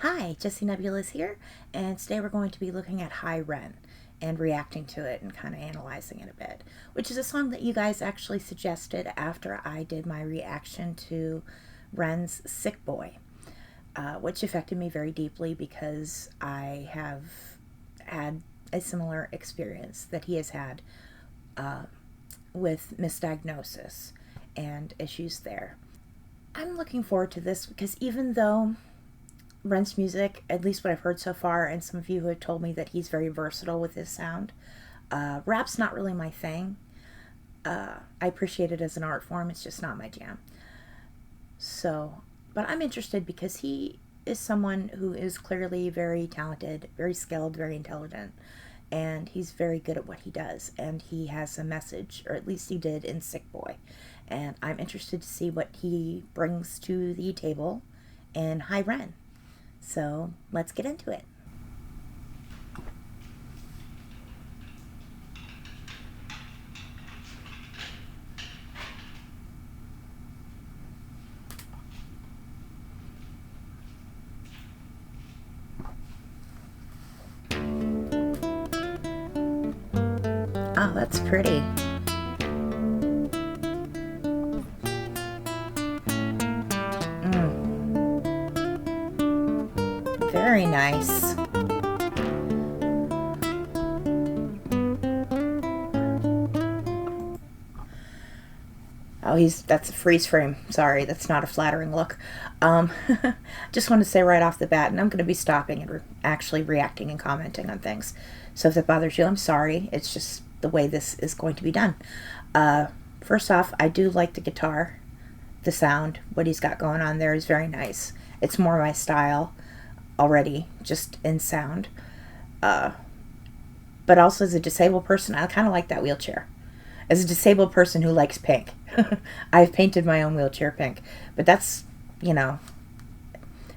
Hi, Jessie Nebula's here, and today we're going to be looking at High Ren and reacting to it and kind of analyzing it a bit, which is a song that you guys actually suggested after I did my reaction to Ren's Sick Boy, which affected me very deeply because I have had a similar experience that he has had with misdiagnosis and issues there. I'm looking forward to this because even though Ren's music, at least what I've heard so far, and some of you who have told me that he's very versatile with his sound, rap's not really my thing. I appreciate it as an art form, it's just not my jam. So, but I'm interested because he is someone who is clearly very talented, very skilled, very intelligent, and he's very good at what he does, and he has a message, or at least he did in Sick Boy. And I'm interested to see what he brings to the table in High Ren. So let's get into it. Oh, that's pretty. Very nice. Oh, that's a freeze frame. Sorry, that's not a flattering look. Just want to say right off the bat, and I'm going to be stopping and actually reacting and commenting on things. So if that bothers you, I'm sorry. It's just the way this is going to be done. First off, I do like the guitar. The sound, what he's got going on there is very nice. It's more my style already, just in sound. But also as a disabled person, I kind of like that wheelchair. As a disabled person who likes pink, I've painted my own wheelchair pink. But that's,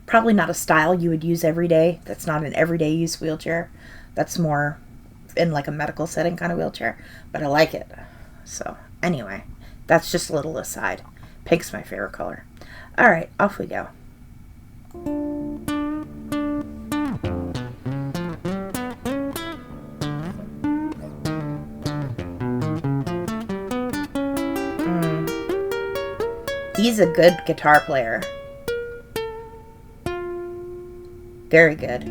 probably not a style you would use every day. That's not an everyday use wheelchair. That's more in like a medical setting kind of wheelchair. But I like it. So anyway, that's just a little aside. Pink's my favorite color. All right, off we go. He's a good guitar player. Very good.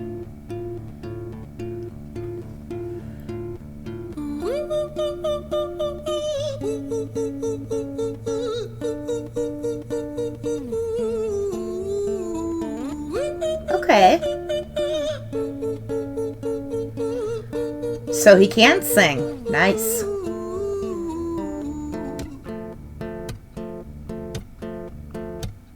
Okay. So he can sing. Nice.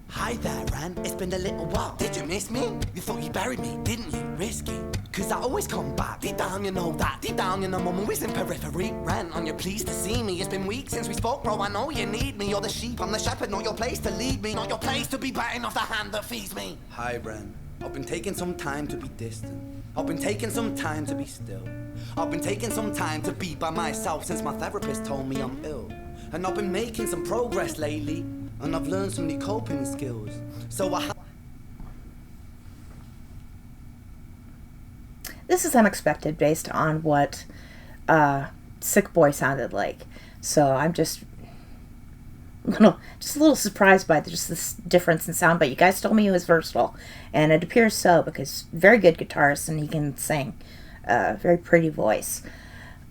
Hi there, Ran. It's been a little while. Did you miss me? You thought you buried me, didn't you? Risky. Cause I always come back. Deep down, you know that. Deep down, you know I'm always in periphery. Ran, on your pleased to see me. It's been weeks since we spoke, bro. I know you need me. You're the sheep, I'm the shepherd. Not your place to lead me. Not your place to be biting off the hand that feeds me. Hi, Bren. I've been taking some time to be distant. I've been taking some time to be still. I've been taking some time to be by myself since my therapist told me I'm ill. And I've been making some progress lately. And I've learned some new coping skills. So This is unexpected based on what Sick Boy sounded like. So I'm just a little surprised by just this difference in sound. But you guys told me he was versatile, and it appears so because very good guitarist and he can sing. Very pretty voice.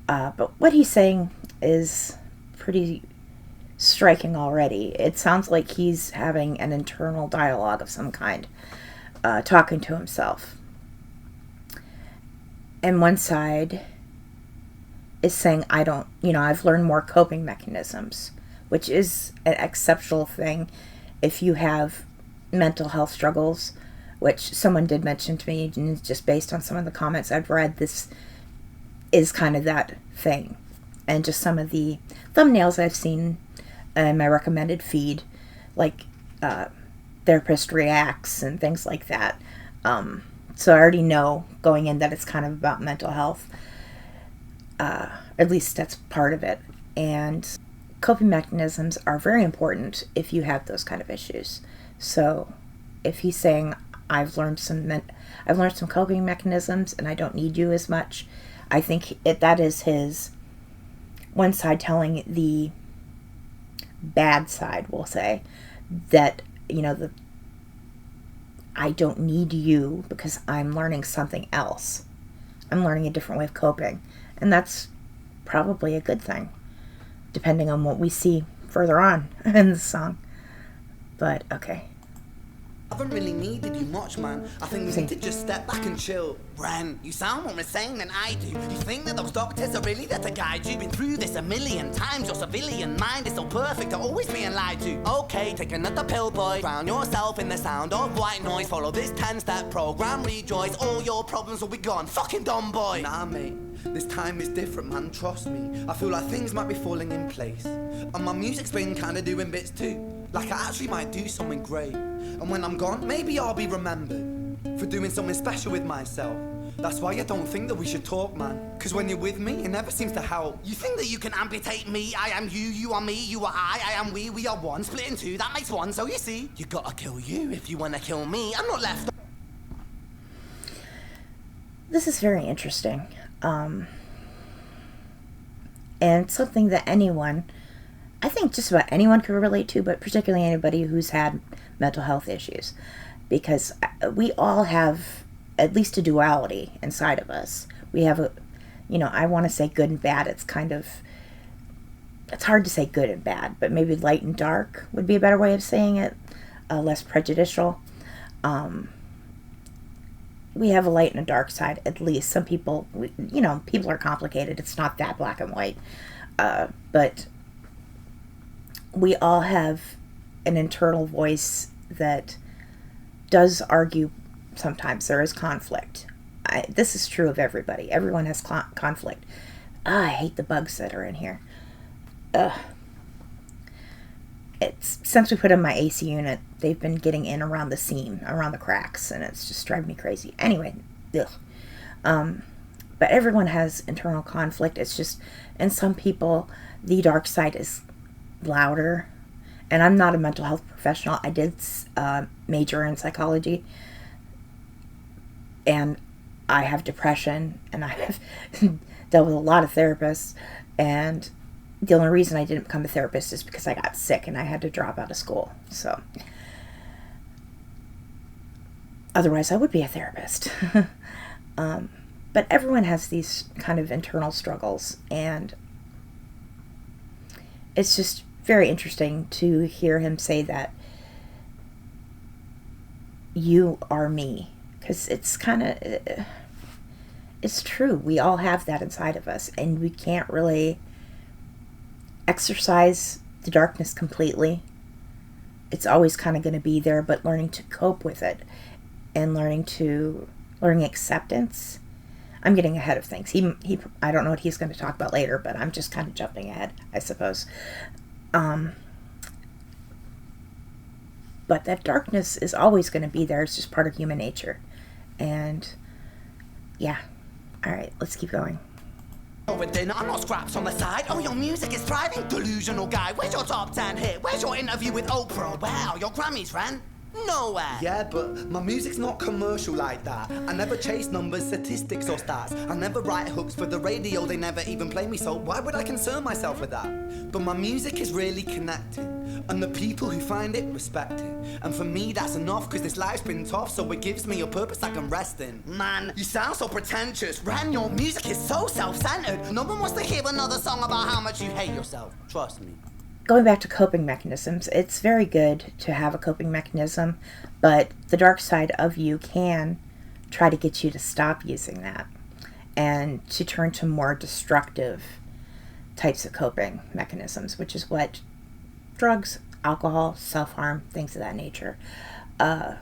But what he's saying is pretty striking already. It sounds like he's having an internal dialogue of some kind, talking to himself. And one side is saying, I've learned more coping mechanisms, which is an exceptional thing if you have mental health struggles, which someone did mention to me, and just based on some of the comments I've read, this is kind of that thing. And just some of the thumbnails I've seen in my recommended feed, like Therapist Reacts and things like that. So I already know going in that it's kind of about mental health. At least that's part of it. And coping mechanisms are very important if you have those kind of issues. So if he's saying, I've learned some coping mechanisms, and I don't need you as much. I think that is his one side telling the bad side, we'll say, that, I don't need you because I'm learning something else. I'm learning a different way of coping. And that's probably a good thing, depending on what we see further on in the song. But, okay. I haven't really needed you much, man. I think we need to just step back and chill. Ren, you sound more insane than I do. You think that those doctors are really there to guide you? Been through this a million times. Your civilian mind is so perfect, you're always being lied to. Okay, take another pill, boy. Drown yourself in the sound of white noise. Follow this 10-step program, rejoice. All your problems will be gone. Fucking dumb boy. Nah, mate. This time is different, man. Trust me. I feel like things might be falling in place. And my music's been kinda doing bits too. Like I actually might do something great. And when I'm gone, maybe I'll be remembered for doing something special with myself. That's why I don't think that we should talk, man. Cause when you're with me, it never seems to help. You think that you can amputate me? I am you, you are me, you are I am we are one. Split in two, that makes one, so you see. You gotta kill you if you wanna kill me. I'm not left. This is very interesting. And something that I think just about anyone could relate to, but particularly anybody who's had mental health issues. Because we all have at least a duality inside of us. We have I want to say good and bad. It's hard to say good and bad, but maybe light and dark would be a better way of saying it, less prejudicial. We have a light and a dark side, at least. Some people, people are complicated. It's not that black and white. But we all have an internal voice that does argue. Sometimes there is conflict. This is true of everybody. Everyone has conflict. I hate the bugs that are in here. It's since we put in my AC unit, they've been getting in around the seam, around the cracks, and it's just driving me crazy. Anyway, but everyone has internal conflict. It's just, in some people, the dark side is louder. And I'm not a mental health professional. I did major in psychology, and I have depression, and I have dealt with a lot of therapists, and the only reason I didn't become a therapist is because I got sick and I had to drop out of school. So otherwise I would be a therapist. But everyone has these kind of internal struggles, and it's just very interesting to hear him say that you are me, because it's true. We all have that inside of us, and we can't really exercise the darkness completely. It's always kind of going to be there, but learning to cope with it and learning acceptance. I'm getting ahead of things. I don't know what he's going to talk about later, but I'm just kind of jumping ahead, I suppose. But that darkness is always going to be there. It's just part of human nature. And yeah. All right, let's keep going. With dinner, I'm not scraps on the side. Oh, your music is thriving, delusional guy. Where's your top 10 hit? Where's your interview with Oprah? Wow, your Grammys ran nowhere. Yeah, but my music's not commercial like that. I never chase numbers, statistics or stats. I never write hooks for the radio, they never even play me, so why would I concern myself with that? But my music is really connecting, and the people who find it respect it. And for me that's enough, cause this life's been tough, so it gives me a purpose I can rest in. Man, you sound so pretentious. Ren, your music is so self-centered. No one wants to hear another song about how much you hate yourself. Trust me. Going back to coping mechanisms, it's very good to have a coping mechanism, but the dark side of you can try to get you to stop using that and to turn to more destructive types of coping mechanisms, which is what drugs, alcohol, self-harm, things of that nature. And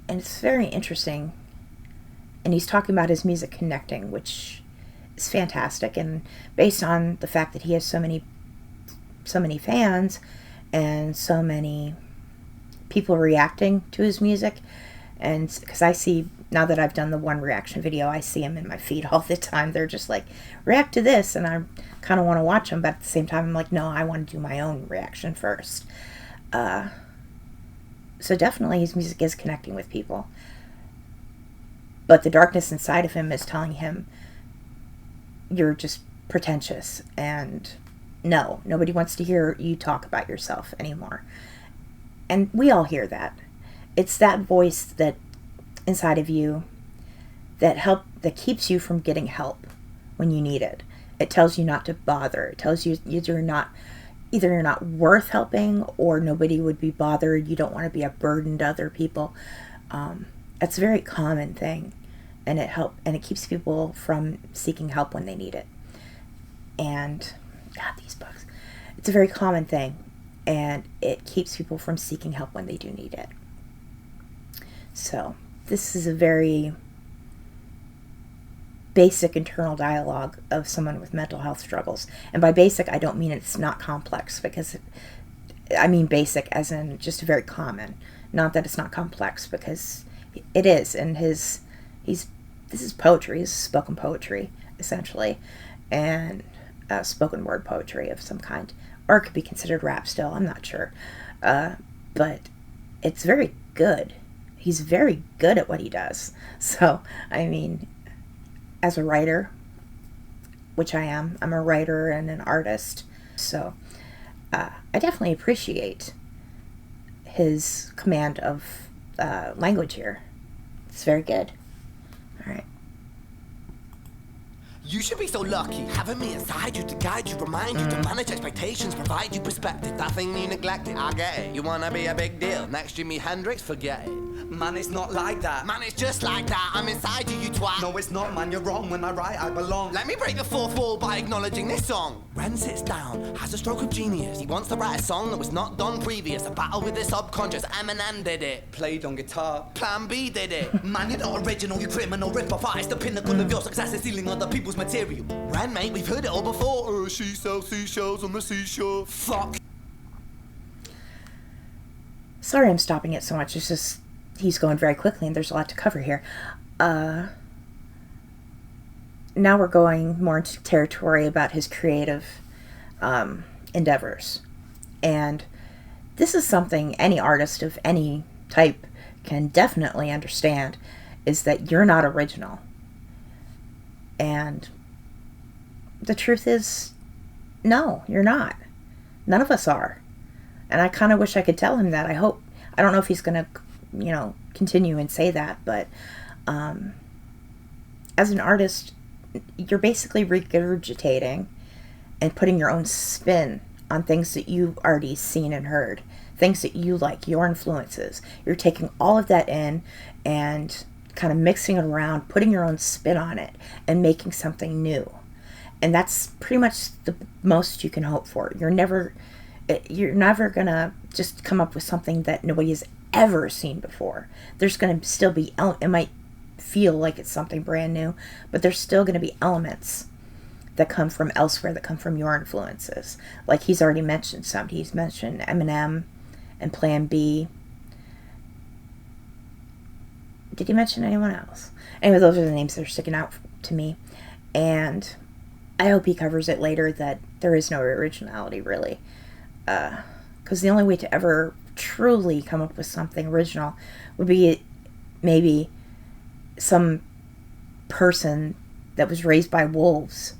it's very interesting. And he's talking about his music connecting, which is fantastic, and based on the fact that he has so many fans and so many people reacting to his music, and because I see, now that I've done the one reaction video, I see them in my feed all the time. They're just like, react to this, and I kind of want to watch them, but at the same time I'm like, no, I want to do my own reaction first. So definitely his music is connecting with people. But the darkness inside of him is telling him, you're just pretentious, and no, nobody wants to hear you talk about yourself anymore. And we all hear that. It's that voice that inside of you that keeps you from getting help when you need it. It tells you not to bother. It tells you you're not worth helping, or nobody would be bothered. You don't want to be a burden to other people. That's a very common thing, and it keeps people from seeking help when they need it. And God, these bugs. It's a very common thing, and it keeps people from seeking help when they do need it. So this is a very basic internal dialogue of someone with mental health struggles. And by basic, I don't mean it's not complex, because I mean basic as in just very common. Not that it's not complex, because it is. And this is poetry. This is spoken poetry, essentially, and spoken word poetry of some kind, or it could be considered rap still. I'm not sure, but it's very good. He's very good at what he does. So I mean, as a writer, which I'm a writer and an artist, so I definitely appreciate his command of language here. It's very good. All right. You should be so lucky, having me inside you to guide you, remind you to manage expectations, provide you perspective. That thing you neglected, I get it. You wanna be a big deal, next Jimi Hendrix, forget it. Man, it's not like that. Man, it's just like that, I'm inside you, you twat. No, it's not, man, you're wrong. When I write, I belong. Let me break the fourth wall by acknowledging this song. Ren sits down, has a stroke of genius. He wants to write a song that was not done previous. A battle with the subconscious, Eminem did it. Played on guitar. Plan B did it. Man, you're not original, you criminal rip-off artist. The pinnacle of your success is stealing other people's material. Ren, mate, we've heard it all before. She sells seashells on the seashore. Fuck. Sorry I'm stopping it so much. It's just, he's going very quickly and there's a lot to cover here. Now we're going more into territory about his creative endeavors. And this is something any artist of any type can definitely understand, is that you're not original. And the truth is, no, you're not. None of us are. And I kind of wish I could tell him that. I don't know if he's going to, continue and say that, but as an artist, you're basically regurgitating and putting your own spin on things that you've already seen and heard, things that you like, your influences. You're taking all of that in and kind of mixing it around, putting your own spin on it, and making something new. And that's pretty much the most you can hope for. You're never gonna just come up with something that nobody has ever seen before. There's gonna still be, it might feel like it's something brand new, but there's still gonna be elements that come from elsewhere, that come from your influences. Like he's already mentioned some. He's mentioned Eminem and Plan B. Did he mention anyone else? Anyway, those are the names that are sticking out to me. And I hope he covers it later, that there is no originality, really. Because the only way to ever truly come up with something original would be maybe some person that was raised by wolves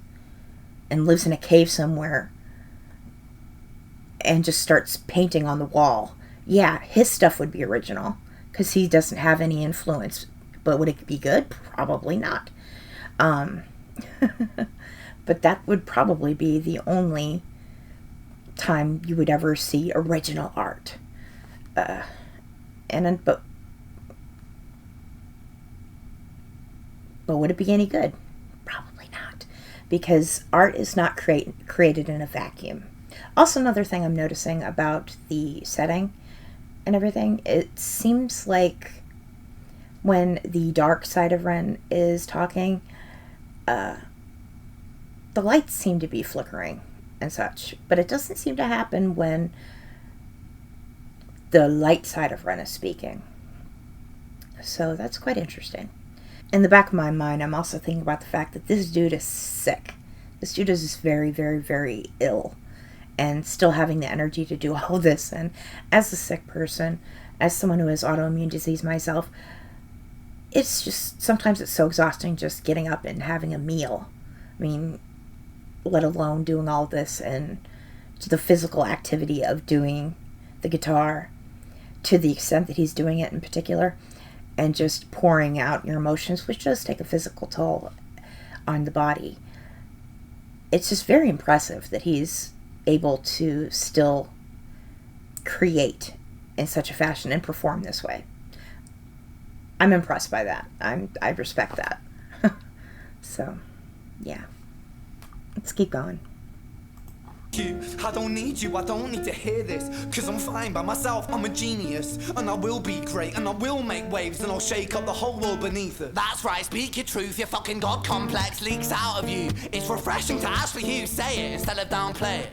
and lives in a cave somewhere and just starts painting on the wall. Yeah, his stuff would be original because he doesn't have any influence. But would it be good? Probably not. But that would probably be the only time you would ever see original art. But would it be any good? Probably not, because art is not created in a vacuum. Also, another thing I'm noticing about the setting and everything, it seems like when the dark side of Ren is talking, the lights seem to be flickering and such, but it doesn't seem to happen when the light side of Ren is speaking. So that's quite interesting. In the back of my mind, I'm also thinking about the fact that this dude is sick. This dude is just very, very, very ill, and still having the energy to do all this. And as a sick person, as someone who has autoimmune disease myself, it's just, sometimes it's so exhausting just getting up and having a meal. I mean, let alone doing all this and the physical activity of doing the guitar to the extent that he's doing it in particular, and just pouring out your emotions, which does take a physical toll on the body. It's just very impressive that he's able to still create in such a fashion and perform this way. I'm impressed by that. I respect that. So, yeah. Let's keep going. I don't need you, I don't need to hear this, cause I'm fine by myself, I'm a genius, and I will be great, and I will make waves, and I'll shake up the whole world beneath us. That's right, speak your truth, your fucking god complex leaks out of you. It's refreshing to ask for you, say it instead of downplay it.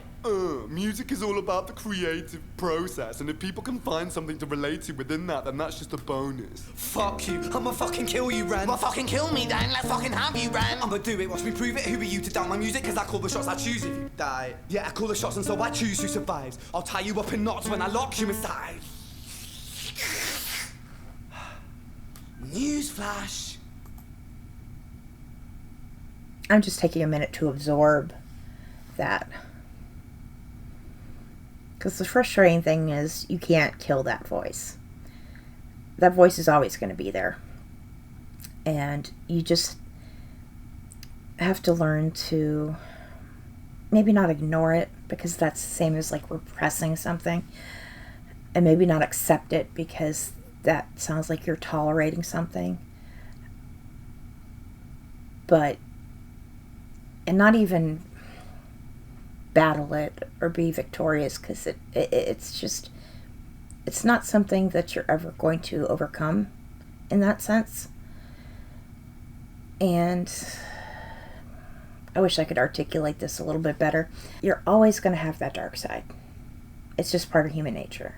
Music is all about the creative process, and if people can find something to relate to within that, then that's just a bonus. Fuck you, I'ma fucking kill you, Ren. Well, fucking kill me then, let's fucking have you, Ren. I'ma do it, watch me prove it. Who are you to doubt my music? Cause I call the shots, I choose if you die. Yeah, I call the shots and so I choose who survives. I'll tie you up in knots when I lock you inside. Newsflash. I'm just taking a minute to absorb that. Because the frustrating thing is you can't kill that voice. That voice is always going to be there. And you just have to learn to maybe not ignore it, because that's the same as like repressing something. And maybe not accept it, because that sounds like you're tolerating something. But, and not even battle it or be victorious, because it's just, it's not something that you're ever going to overcome in that sense. And I wish I could articulate this a little bit better. You're always going to have that dark side. It's just part of human nature.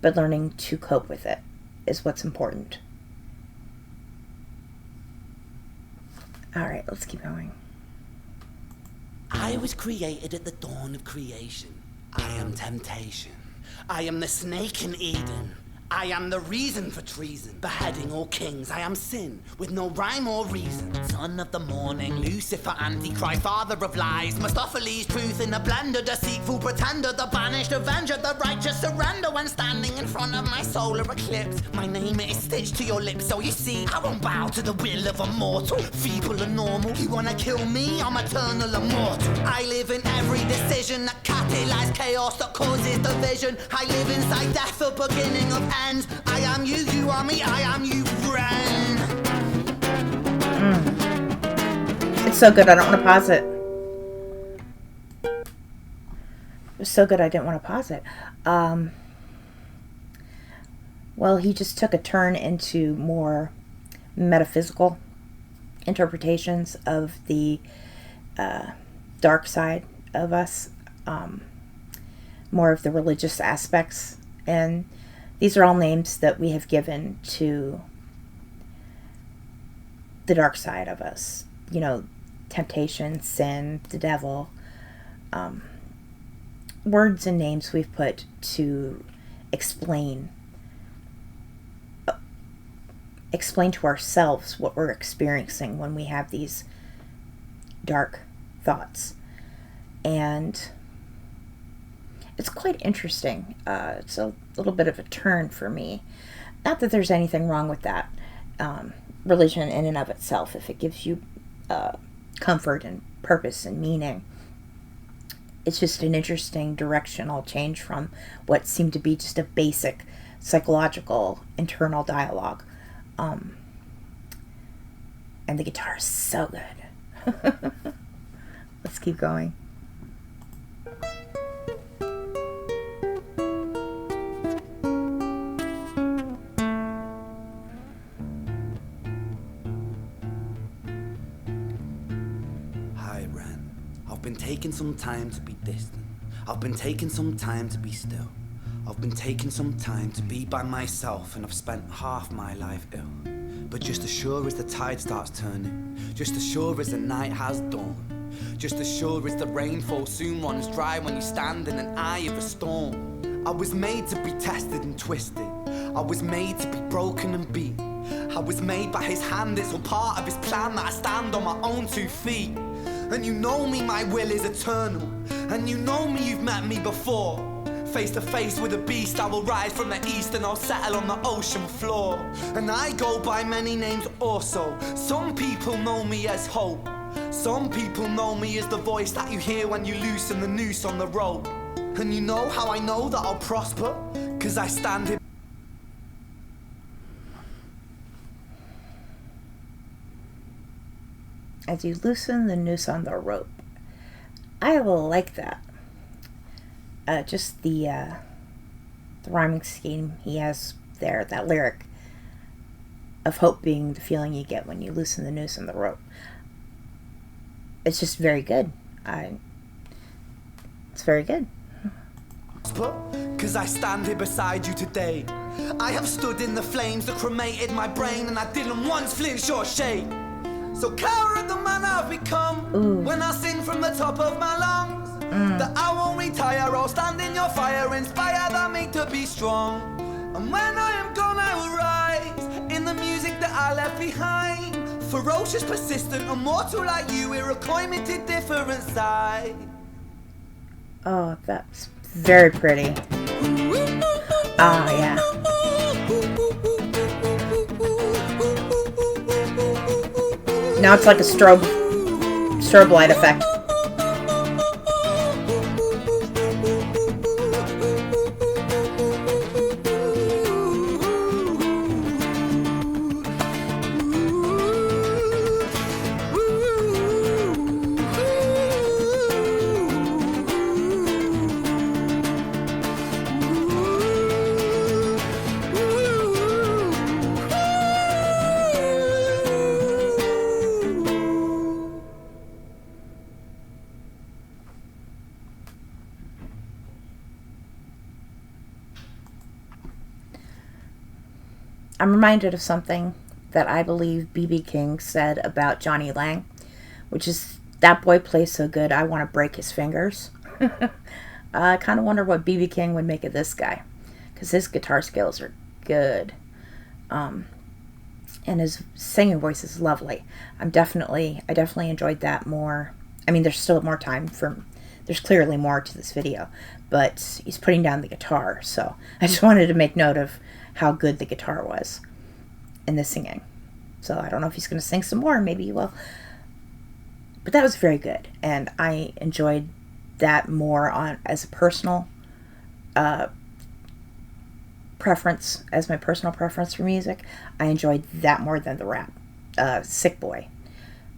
But learning to cope with it is what's important. All right, let's keep going. I was created at the dawn of creation. I am temptation. I am the snake in Eden. I am the reason for treason, beheading all kings. I am sin, with no rhyme or reason. Son of the morning, Lucifer, Antichrist, father of lies. Mephistopheles, truth in a blender, deceitful pretender, the banished avenger, the righteous surrender. When standing in front of my solar eclipse, my name is stitched to your lips. So you see, I won't bow to the will of a mortal, feeble and normal. You wanna kill me? I'm eternal immortal. I live in every decision that catalyzes chaos, that causes division. I live inside death, the beginning of end. I am you, you are me, I am you, friend. It's so good, I don't want to pause it. It was so good, I didn't want to pause it. Well, he just took a turn into more metaphysical interpretations of the dark side of us, more of the religious aspects, and these are all names that we have given to the dark side of us. You know, temptation, sin, the devil. Words and names we've put to explain to ourselves what we're experiencing when we have these dark thoughts. And it's quite interesting. It's a little bit of a turn for me. Not that there's anything wrong with that. Religion in and of itself, if it gives you comfort and purpose and meaning. It's just an interesting directional change from what seemed to be just a basic psychological internal dialogue. And the guitar is so good. Let's keep going. I've been taking some time to be distant. I've been taking some time to be still. I've been taking some time to be by myself, and I've spent half my life ill. But just as sure as the tide starts turning, just as sure as the night has dawned, just as sure as the rainfall soon runs dry when you stand in an eye of a storm, I was made to be tested and twisted. I was made to be broken and beat. I was made by his hand, it's all part of his plan that I stand on my own 2 feet. And you know me, my will is eternal. And you know me, you've met me before. Face to face with a beast, I will rise from the east and I'll settle on the ocean floor. And I go by many names also. Some people know me as hope. Some people know me as the voice that you hear when you loosen the noose on the rope. And you know how I know that I'll prosper? 'Cause I stand in. As you loosen the noose on the rope. I will like that. Just the rhyming scheme he has there, that lyric of hope being the feeling you get when you loosen the noose on the rope. It's just very good. It's very good. 'Cause I stand here beside you today. I have stood in the flames that cremated my brain, and I didn't once flinch or shake. So cower at the man I've become. When I sing from the top of my lungs, that I won't retire, I'll stand in your fire, inspire that me to be strong. And when I am gone I will rise in the music that I left behind. Ferocious, persistent, immortal like you, we're a climate different side. Oh, that's very pretty. Ah, yeah. Now it's like a strobe light effect. I'm reminded of something that I believe B.B. King said about Johnny Lang, which is, that boy plays so good, I want to break his fingers. I kind of wonder what B.B. King would make of this guy, because his guitar skills are good. And his singing voice is lovely. I definitely enjoyed that more. I mean, there's still more time there's clearly more to this video, but he's putting down the guitar, so I just wanted to make note of how good the guitar was in the singing. So I don't know if he's going to sing some more, maybe he will. But that was very good, and I enjoyed that more as a personal preference, as my personal preference for music. I enjoyed that more than the rap, Sick Boy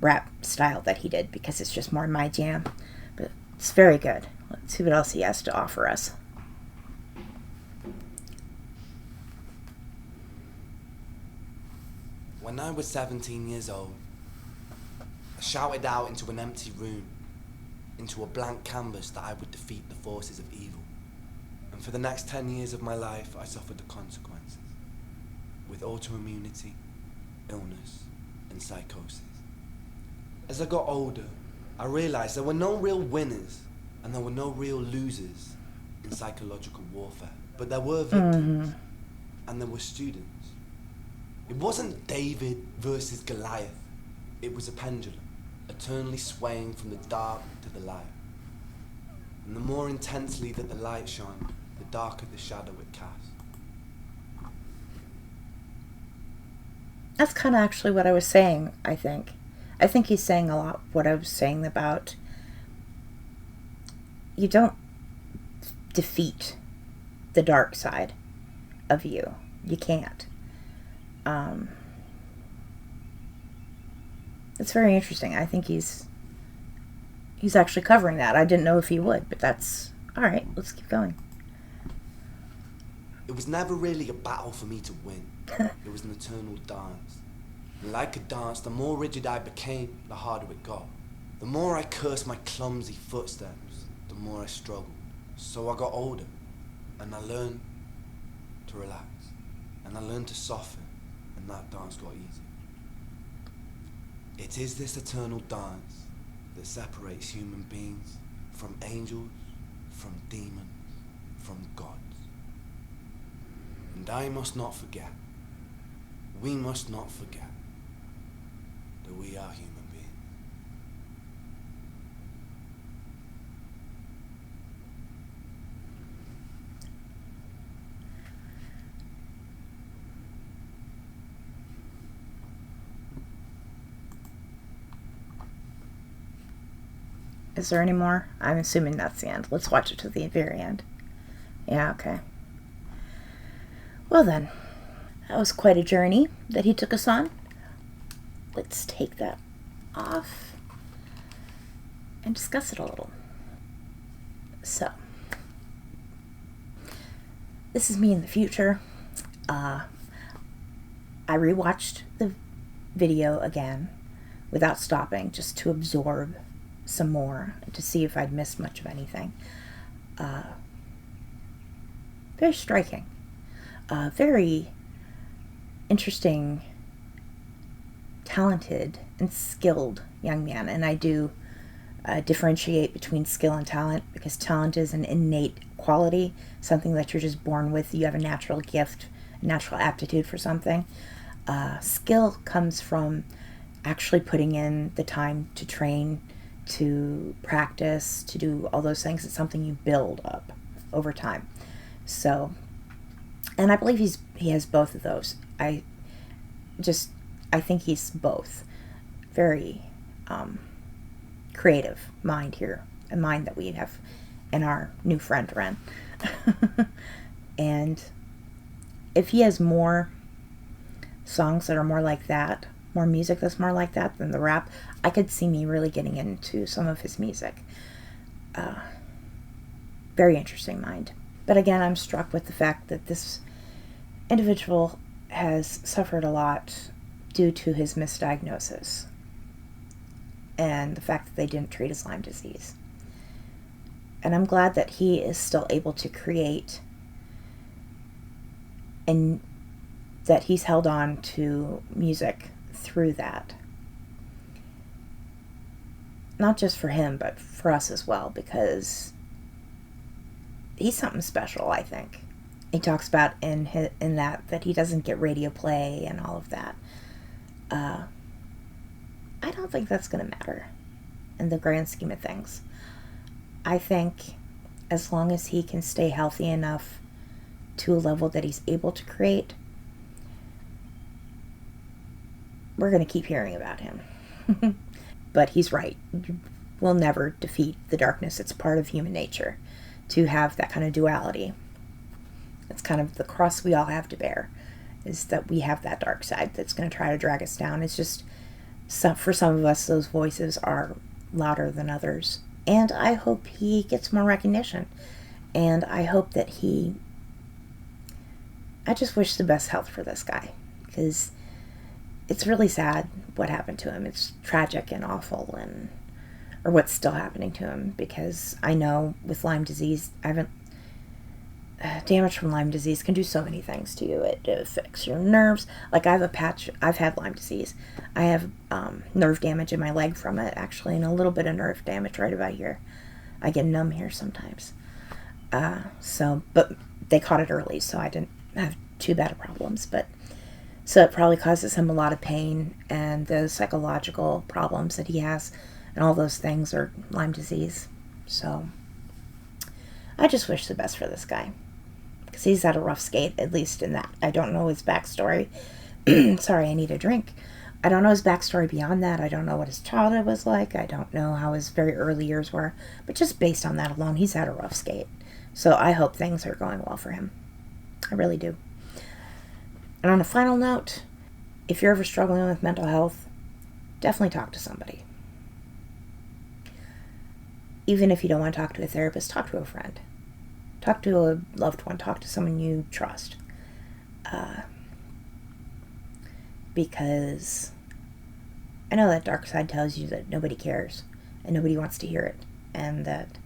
rap style that he did, because it's just more my jam. But it's very good. Let's see what else he has to offer us. When I was 17 years old, I shouted out into an empty room, into a blank canvas, that I would defeat the forces of evil. And for the next 10 years of my life, I suffered the consequences, with autoimmunity, illness, and psychosis. As I got older, I realized there were no real winners and there were no real losers in psychological warfare, but there were victims and there were students. It wasn't David versus Goliath. It was a pendulum, eternally swaying from the dark to the light. And the more intensely that the light shone, the darker the shadow it cast. That's kind of actually what I was saying, I think. I think he's saying a lot what I was saying about you don't defeat the dark side of you. You can't. It's very interesting. I think he's actually covering that. I didn't know if he would, but that's all right. Let's keep going. It was never really a battle for me to win. It was an eternal dance. And like a dance, the more rigid I became, the harder it got. The more I cursed my clumsy footsteps, the more I struggled. So I got older, and I learned to relax, and I learned to soften, and that dance got easier. It is this eternal dance that separates human beings from angels, from demons, from gods. And I must not forget, we must not forget, that we are human beings. Is there any more? I'm assuming that's the end. Let's watch it to the very end. Yeah, okay. Well then, that was quite a journey that he took us on. Let's take that off and discuss it a little. So, this is me in the future. I rewatched the video again without stopping, just to absorb some more, to see if I'd missed much of anything. Very striking. Very interesting, talented, and skilled young man. And I do differentiate between skill and talent, because talent is an innate quality, something that you're just born with. You have a natural gift, a natural aptitude for something. Skill comes from actually putting in the time to train, to practice, to do all those things. It's something you build up over time. So, and I believe he has both of those. I think he's both. Very creative mind here, a mind that we have in our new friend Ren. And if he has more songs that are more like that, more music that's more like that than the rap, I could see me really getting into some of his music. Very interesting mind. But again, I'm struck with the fact that this individual has suffered a lot due to his misdiagnosis and the fact that they didn't treat his Lyme disease. And I'm glad that he is still able to create, and that he's held on to music through that. Not just for him, but for us as well, because he's something special, I think. He talks about in that he doesn't get radio play and all of that. I don't think that's going to matter in the grand scheme of things. I think as long as he can stay healthy enough to a level that he's able to create, we're going to keep hearing about him. But he's right. We'll never defeat the darkness. It's part of human nature to have that kind of duality. It's kind of the cross we all have to bear, is that we have that dark side that's going to try to drag us down. It's just, for some of us, those voices are louder than others. And I hope he gets more recognition. And I hope that I just wish the best health for this guy, because it's really sad what happened to him. It's tragic and awful, or what's still happening to him, because I know with Lyme disease, damage from Lyme disease can do so many things to you. It affects your nerves. Like, I have a patch. I've had Lyme disease. I have nerve damage in my leg from it, actually, and a little bit of nerve damage right about here. I get numb here sometimes. But they caught it early, so I didn't have too bad of problems. So it probably causes him a lot of pain, and the psychological problems that he has, and all those things are Lyme disease. So I just wish the best for this guy, because he's had a rough skate, at least in that. I don't know his backstory. Sorry, I need a drink. I don't know his backstory beyond that. I don't know what his childhood was like. I don't know how his very early years were. But just based on that alone, he's had a rough skate. So I hope things are going well for him. I really do. And on a final note, if you're ever struggling with mental health, definitely talk to somebody. Even if you don't want to talk to a therapist, talk to a friend. Talk to a loved one. Talk to someone you trust. Because I know that dark side tells you that nobody cares and nobody wants to hear it, and that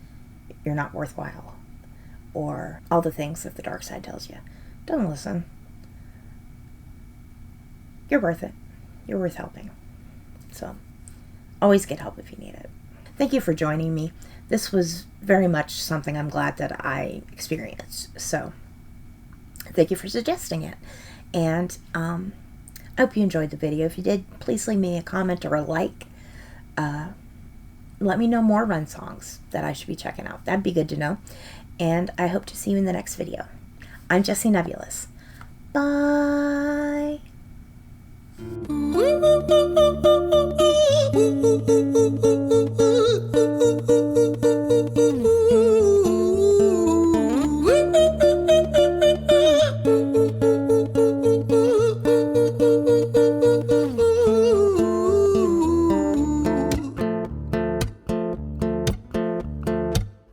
you're not worthwhile, or all the things that the dark side tells you. Don't listen. You're worth it. You're worth helping. So, always get help if you need it. Thank you for joining me. This was very much something I'm glad that I experienced. So, Thank you for suggesting it. And I hope you enjoyed the video. If you did, please leave me a comment or a like. Let me know more Run songs that I should be checking out. That'd be good to know. And I hope to see you in the next video. I'm Jessie Nebulous. Bye.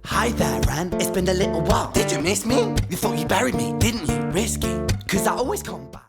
Hi there, Ran. It's been a little while. Did you miss me? You thought you buried me, didn't you? Risky. Cause I always come back.